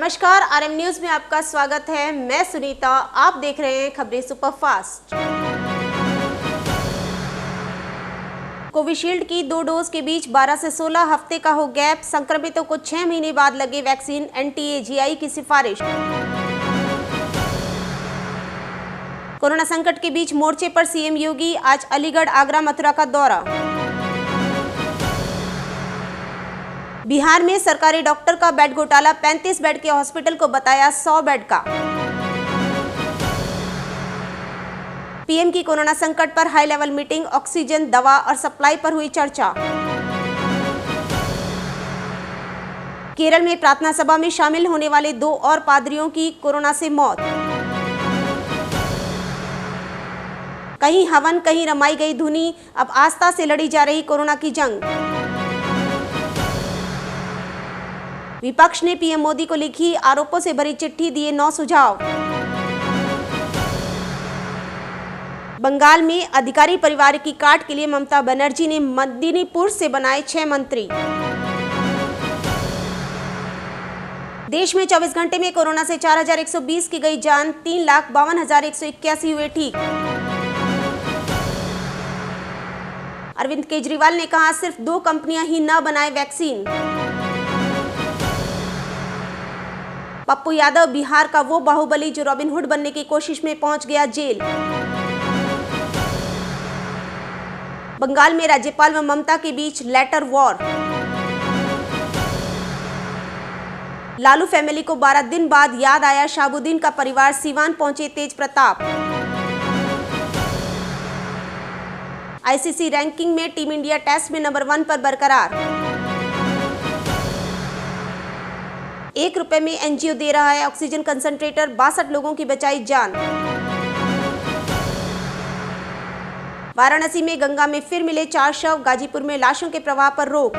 नमस्कार, RM news में आपका स्वागत है। मैं सुनीता, आप देख रहे हैं खबरें सुपरफास्ट। कोविशील्ड की 2 डोज के बीच 12 से 16 हफ्ते का हो गैप। संक्रमितों को 6 महीने बाद लगे वैक्सीन, NTAGI की सिफारिश। कोरोना संकट के बीच मोर्चे पर सीएम योगी, आज अलीगढ़, आगरा, मथुरा का दौरा। बिहार में सरकारी डॉक्टर का बेड घोटाला, 35 बेड के हॉस्पिटल को बताया 100 बेड का। पीएम की कोरोना संकट पर हाई लेवल मीटिंग, ऑक्सीजन, दवा और सप्लाई पर हुई चर्चा। केरल में प्रार्थना सभा में शामिल होने वाले 2 और पादरियों की कोरोना से मौत। कहीं हवन, कहीं रमाई गई धुनी, अब आस्था से लड़ी जा रही कोरोना की जंग। विपक्ष ने पीएम मोदी को लिखी आरोपों से भरी चिट्ठी, दिए 9 सुझाव। बंगाल में अधिकारी परिवार की काट के लिए ममता बनर्जी ने मेदिनीपुर से बनाए 6 मंत्री। देश में 24 घंटे में कोरोना से 4120 की गई जान, 3,52,181 हुए ठीक। अरविंद केजरीवाल ने कहा, सिर्फ 2 कंपनियां ही न बनाए वैक्सीन। पप्पू यादव बिहार का वो बाहुबली जो रॉबिनहुड बनने की कोशिश में पहुंच गया जेल। बंगाल में राज्यपाल व ममता के बीच लेटर वॉर। लालू फैमिली को 12 दिन बाद याद आया शाहबुद्दीन का परिवार, सीवान पहुंचे तेज प्रताप। आईसीसी रैंकिंग में टीम इंडिया टेस्ट में नंबर 1 पर बरकरार। 1 रुपए में एनजीओ दे रहा है ऑक्सीजन कंसंट्रेटर, 62 लोगों की बचाई जान। वाराणसी में गंगा में फिर मिले 4 शव, गाजीपुर में लाशों के प्रवाह पर रोक।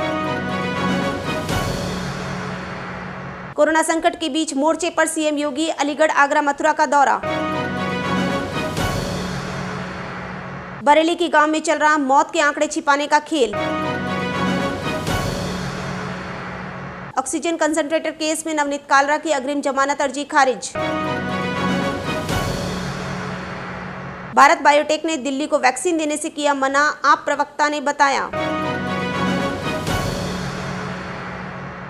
कोरोना संकट के बीच मोर्चे पर सीएम योगी, अलीगढ़, आगरा, मथुरा का दौरा। बरेली के गांव में चल रहा मौत के आंकड़े छिपाने का खेल। ऑक्सीजन कंसंट्रेटर केस में नवनीत कालरा की अग्रिम जमानत अर्जी खारिज। भारत बायोटेक ने दिल्ली को वैक्सीन देने से किया मना, आप प्रवक्ता ने बताया।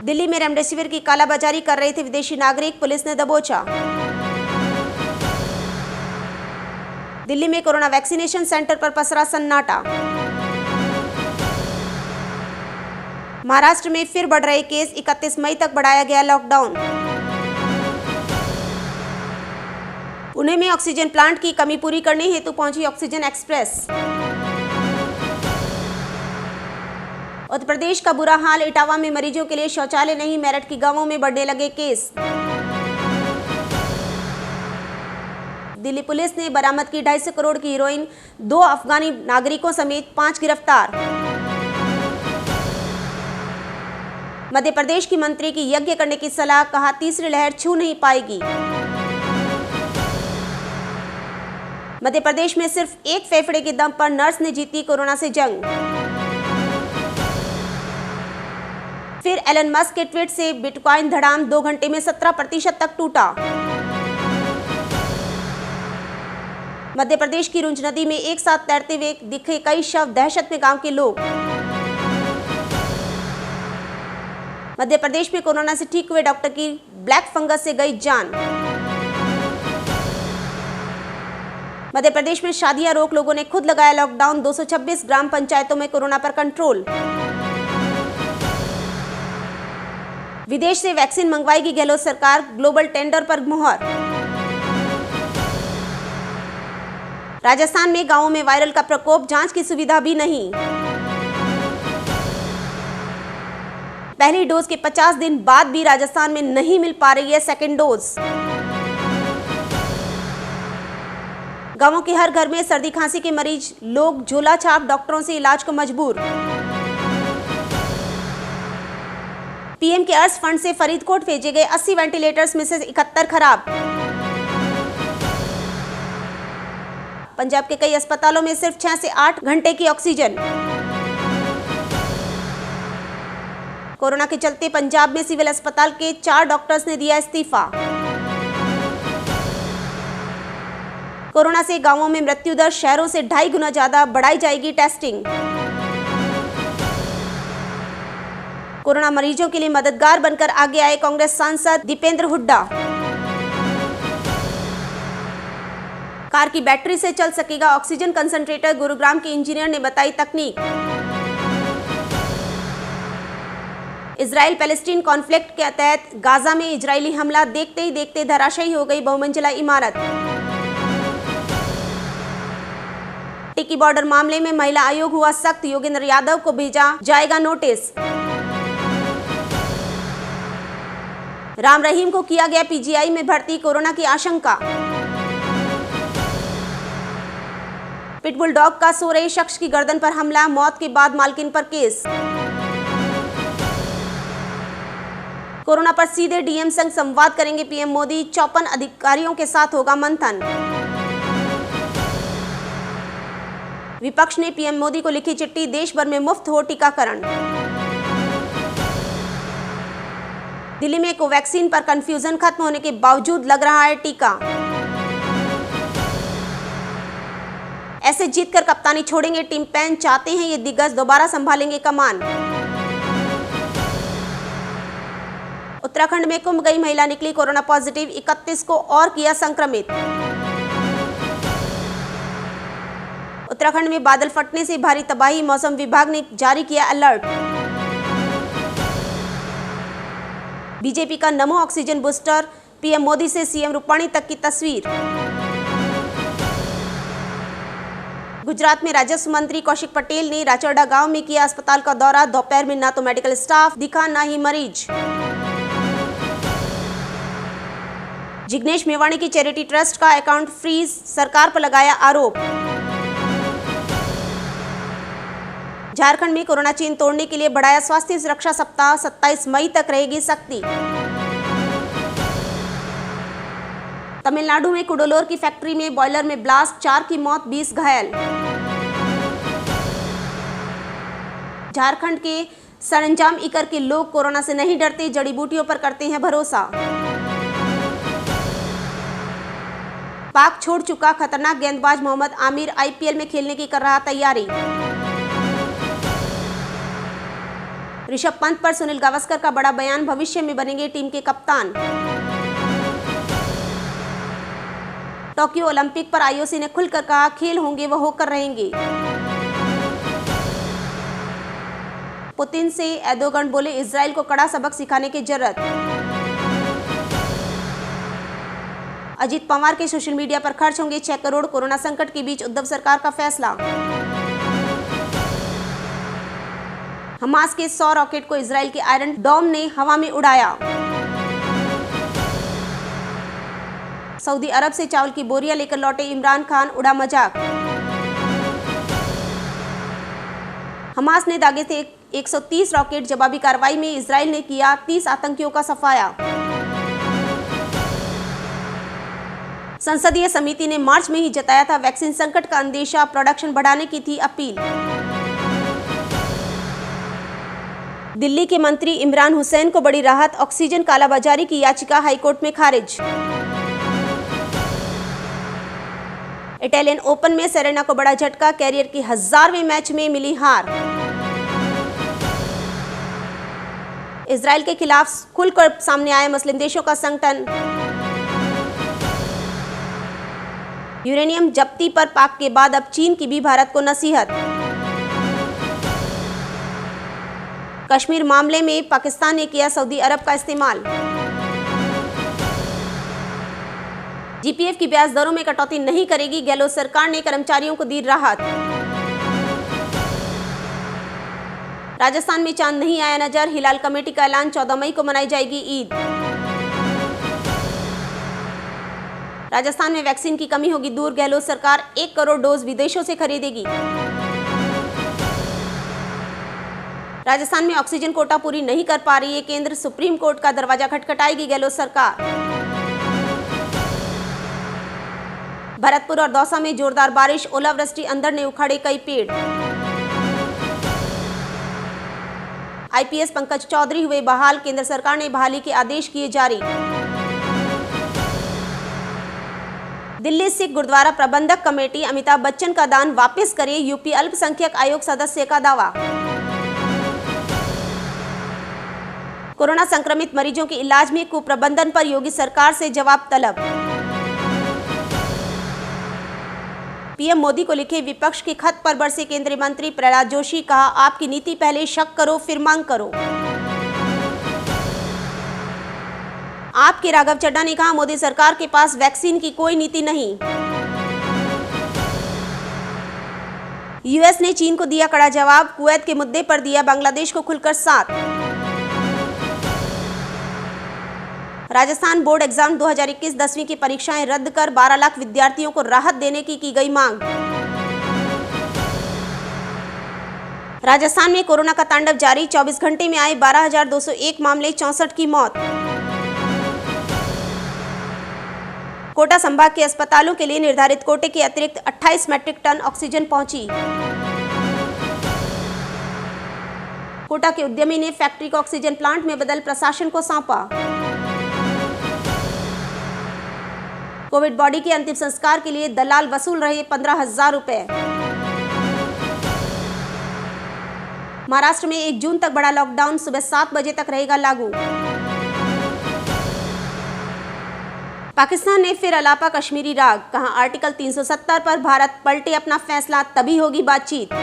दिल्ली में रेमडेसिविर की कालाबाजारी कर रहे थे विदेशी नागरिक, पुलिस ने दबोचा। दिल्ली में कोरोना वैक्सीनेशन सेंटर पर पसरा सन्नाटा। महाराष्ट्र में फिर बढ़ रहे केस, 31 मई तक बढ़ाया गया लॉकडाउन। पुणे में ऑक्सीजन प्लांट की कमी पूरी करने हेतु पहुंची ऑक्सीजन एक्सप्रेस। उत्तर प्रदेश का बुरा हाल, इटावा में मरीजों के लिए शौचालय नहीं, मेरठ की गांवों में बढ़ने लगे केस। दिल्ली पुलिस ने बरामद की 250 करोड़ की हीरोइन, 2 अफगानी नागरिकों समेत 5 गिरफ्तार। मध्य प्रदेश की मंत्री की यज्ञ करने की सलाह, कहा तीसरी लहर छू नहीं पाएगी। मध्य प्रदेश में सिर्फ 1 फेफड़े के दम पर नर्स ने जीती कोरोना से जंग। फिर एलन मस्क के ट्वीट से बिटकॉइन धड़ाम, 2 घंटे में 17% तक टूटा। मध्य प्रदेश की रुंज नदी में एक साथ तैरते हुए दिखे कई शव, दहशत में गांव के लोग। मध्य प्रदेश में कोरोना से ठीक हुए डॉक्टर की ब्लैक फंगस से गई जान। मध्य प्रदेश में शादियां रोक, लोगों ने खुद लगाया लॉकडाउन, 226 ग्राम पंचायतों में कोरोना पर कंट्रोल। विदेश से वैक्सीन मंगवाएगी गहलोत सरकार, ग्लोबल टेंडर पर मुहर। राजस्थान में गांवों में वायरल का प्रकोप, जांच की सुविधा भी नहीं। पहली डोज के 50 दिन बाद भी राजस्थान में नहीं मिल पा रही है सेकेंड डोज। गांवों के हर घर में सर्दी खांसी के मरीज, लोग झोला छाप डॉक्टरों से इलाज को मजबूर। पीएम के अर्ज फंड से फरीदकोट भेजे गए 80 वेंटिलेटर्स में से 71 खराब। पंजाब के कई अस्पतालों में सिर्फ 6 से 8 घंटे की ऑक्सीजन। कोरोना के चलते पंजाब में सिविल अस्पताल के 4 डॉक्टर्स ने दिया इस्तीफा। कोरोना से गांवों में मृत्यु दर शहरों से 2.5 गुना ज्यादा, बढ़ाई जाएगी टेस्टिंग। कोरोना मरीजों के लिए मददगार बनकर आगे आए कांग्रेस सांसद दीपेंद्र हुड्डा। कार की बैटरी से चल सकेगा ऑक्सीजन कंसंट्रेटर, गुरुग्राम के इंजीनियर ने बताई तकनीक। इजराइल पैलेस्टीन कॉन्फ्लिक्ट के तहत गाजा में इजरायली हमला, देखते ही देखते धराशायी हो गई बहुमंजिला इमारत। टिक्की बॉर्डर मामले में महिला आयोग हुआ सख्त, योगेंद्र यादव को भेजा जाएगा नोटिस। राम रहीम को किया गया पीजीआई में भर्ती, कोरोना की आशंका। पिटबुल डॉग का सो रहे शख्स की गर्दन पर हमला, मौत के बाद मालकिन पर केस। कोरोना पर सीधे डीएम संग संवाद करेंगे पीएम मोदी, 54 अधिकारियों के साथ होगा मंथन। विपक्ष ने पीएम मोदी को लिखी चिट्ठी, देश भर में मुफ्त हो टीकाकरण। दिल्ली में कोवैक्सीन पर कंफ्यूजन खत्म होने के बावजूद लग रहा है टीका। ऐसे जीतकर कप्तानी छोड़ेंगे टिम पेन, चाहते हैं ये दिग्गज दोबारा संभालेंगे कमान। उत्तराखंड में कुंभ गई महिला निकली कोरोना पॉजिटिव, 31 को और किया संक्रमित। उत्तराखंड में बादल फटने से भारी तबाही, मौसम विभाग ने जारी किया अलर्ट। बीजेपी का नमो ऑक्सीजन बूस्टर, पीएम मोदी से सीएम रूपाणी तक की तस्वीर। गुजरात में राजस्व मंत्री कौशिक पटेल ने राचौड़ा गांव में किया अस्पताल का दौरा, दोपहर में ना तो मेडिकल स्टाफ दिखा ना ही मरीज। जिग्नेश मेवाणी की चैरिटी ट्रस्ट का अकाउंट फ्रीज, सरकार पर लगाया आरोप। झारखंड में कोरोना चेन तोड़ने के लिए बढ़ाया स्वास्थ्य सुरक्षा सप्ताह, 27 मई तक रहेगी सख्ती। तमिलनाडु में कुडलोर की फैक्ट्री में बॉयलर में ब्लास्ट, 4 की मौत, 20 घायल। झारखंड के सरंजाम इकर के लोग कोरोना से नहीं डरते, जड़ी बूटियों पर करते हैं भरोसा। पाक छोड़ चुका खतरनाक गेंदबाज मोहम्मद आमिर, आईपीएल में खेलने की कर रहा तैयारी। ऋषभ पंत पर सुनील गावस्कर का बड़ा बयान, भविष्य में बनेंगे टीम के कप्तान। टोक्यो ओलंपिक पर आईओसी ने खुलकर कहा, खेल होंगे वो होकर रहेंगे। पुतिन से एर्दोगन बोले, इजराइल को कड़ा सबक सिखाने की जरूरत। अजीत पवार के सोशल मीडिया पर खर्च होंगे 6 करोड़, कोरोना संकट के बीच उद्धव सरकार का फैसला। हमास के 100 रॉकेट को इजराइल के आयरन डोम ने हवा में उड़ाया। सऊदी अरब से चावल की बोरियां लेकर लौटे इमरान खान, उड़ा मजाक। हमास ने दागे थे 130 रॉकेट, जवाबी कार्रवाई में इजराइल ने किया 30 आतंकियों का सफाया। संसदीय समिति ने मार्च में ही जताया था वैक्सीन संकट का अंदेशा, प्रोडक्शन बढ़ाने की थी अपील। दिल्ली के मंत्री इमरान हुसैन को बड़ी राहत, ऑक्सीजन कालाबाजारी की याचिका हाईकोर्ट में खारिज। इटालियन ओपन में सेरेना को बड़ा झटका, कैरियर के 1000वें मैच में मिली हार। इजराइल के खिलाफ खुलकर सामने आया मुस्लिम देशों का संगठन। यूरेनियम जब्ती पर पाक के बाद अब चीन की भी भारत को नसीहत। कश्मीर मामले में पाकिस्तान ने किया सऊदी अरब का इस्तेमाल। जीपीएफ की ब्याज दरों में कटौती नहीं करेगी, गहलोत सरकार ने कर्मचारियों को दी राहत। राजस्थान में चांद नहीं आया नजर, हिलाल कमेटी का ऐलान, 14 मई को मनाई जाएगी ईद। राजस्थान में वैक्सीन की कमी होगी दूर, गहलोत सरकार 1 करोड़ डोज विदेशों से खरीदेगी। राजस्थान में ऑक्सीजन कोटा पूरी नहीं कर पा रही है केंद्र, सुप्रीम कोर्ट का दरवाजा खटखटाएगी गहलोत सरकार। भरतपुर और दौसा में जोरदार बारिश, ओलावृष्टि, अंधड़ ने उखाड़े कई पेड़। आईपीएस पंकज चौधरी हुए बहाल, केंद्र सरकार ने बहाली के आदेश किए जारी। दिल्ली सिख गुरुद्वारा प्रबंधक कमेटी अमिताभ बच्चन का दान वापस करे, यूपी अल्पसंख्यक आयोग सदस्य का दावा। कोरोना संक्रमित मरीजों के इलाज में कुप्रबंधन पर योगी सरकार से जवाब तलब। पीएम मोदी को लिखे विपक्ष के खत पर बरसे केंद्रीय मंत्री प्रहलाद जोशी, कहा आपकी नीति पहले शक करो फिर मांग करो। आपके राघव चड्ढा ने कहा मोदी सरकार के पास वैक्सीन की कोई नीति नहीं। यूएस ने चीन को दिया कड़ा जवाब, कुवैत के मुद्दे पर दिया बांग्लादेश को खुलकर साथ। राजस्थान बोर्ड एग्जाम 2021 10वीं की परीक्षाएं रद्द कर 12 लाख विद्यार्थियों को राहत देने की गई मांग। राजस्थान में कोरोना का तांडव जारी, 24 घंटे में आए 12,201 मामले, 64 की मौत। कोटा संभाग के अस्पतालों के लिए निर्धारित कोटे के अतिरिक्त 28 मैट्रिक टन ऑक्सीजन पहुंची। कोटा के उद्यमी ने फैक्ट्री को ऑक्सीजन प्लांट में बदल प्रशासन को सौंपा। कोविड बॉडी के अंतिम संस्कार के लिए दलाल वसूल रहे 15,000 रुपए। महाराष्ट्र में 1 जून तक बड़ा लॉकडाउन, सुबह 7 बजे तक रहेगा लागू। पाकिस्तान ने फिर अलापा कश्मीरी राग, कहा आर्टिकल 370 पर भारत पलटे अपना फैसला तभी होगी बातचीत।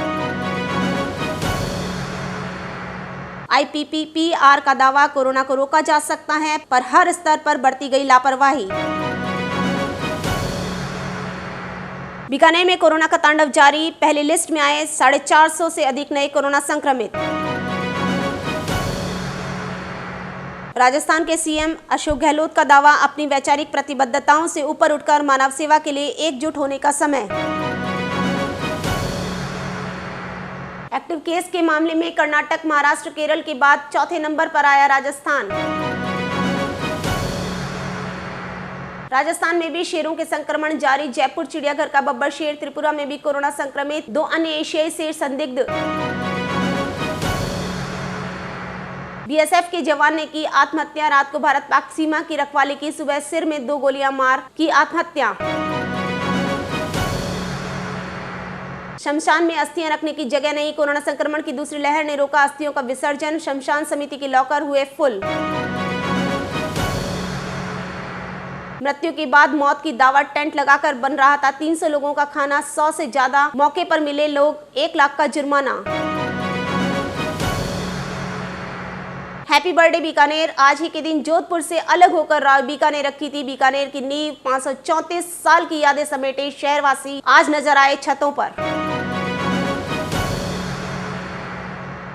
आईपीपीआर का दावा, कोरोना को रोका जा सकता है पर हर स्तर पर बढ़ती गई लापरवाही। बीकानेर में कोरोना का तांडव जारी, पहली लिस्ट में आए 450 से अधिक नए कोरोना संक्रमित। राजस्थान के सीएम अशोक गहलोत का दावा, अपनी वैचारिक प्रतिबद्धताओं से ऊपर उठकर मानव सेवा के लिए एकजुट होने का समय। एक्टिव केस के मामले में कर्नाटक, महाराष्ट्र, केरल के बाद चौथे नंबर पर आया राजस्थान। राजस्थान में भी शेरों के संक्रमण जारी, जयपुर चिड़ियाघर का बब्बर शेर, त्रिपुरा में भी कोरोना संक्रमित, 2 अन्य एशियाई शेर संदिग्ध। बीएसएफ के जवान ने की आत्महत्या, रात को भारत पाक सीमा की रखवाली की, सुबह सिर में 2 गोलियां मार की आत्महत्या। शमशान में अस्थियां रखने की जगह नहीं, कोरोना संक्रमण की दूसरी लहर ने रोका अस्थियों का विसर्जन, शमशान समिति के लॉकर हुए फुल। मृत्यु के बाद मौत की दावत, टेंट लगाकर बन रहा था 300 लोगों का खाना, 100 से ज्यादा मौके पर मिले लोग, 1 लाख का जुर्माना। हैप्पी बर्थडे बीकानेर, आज ही के दिन जोधपुर से अलग होकर राव बीकानेर रखी थी बीकानेर की नींव, 534 साल की यादें समेटे शहरवासी आज नजर आए छतों पर।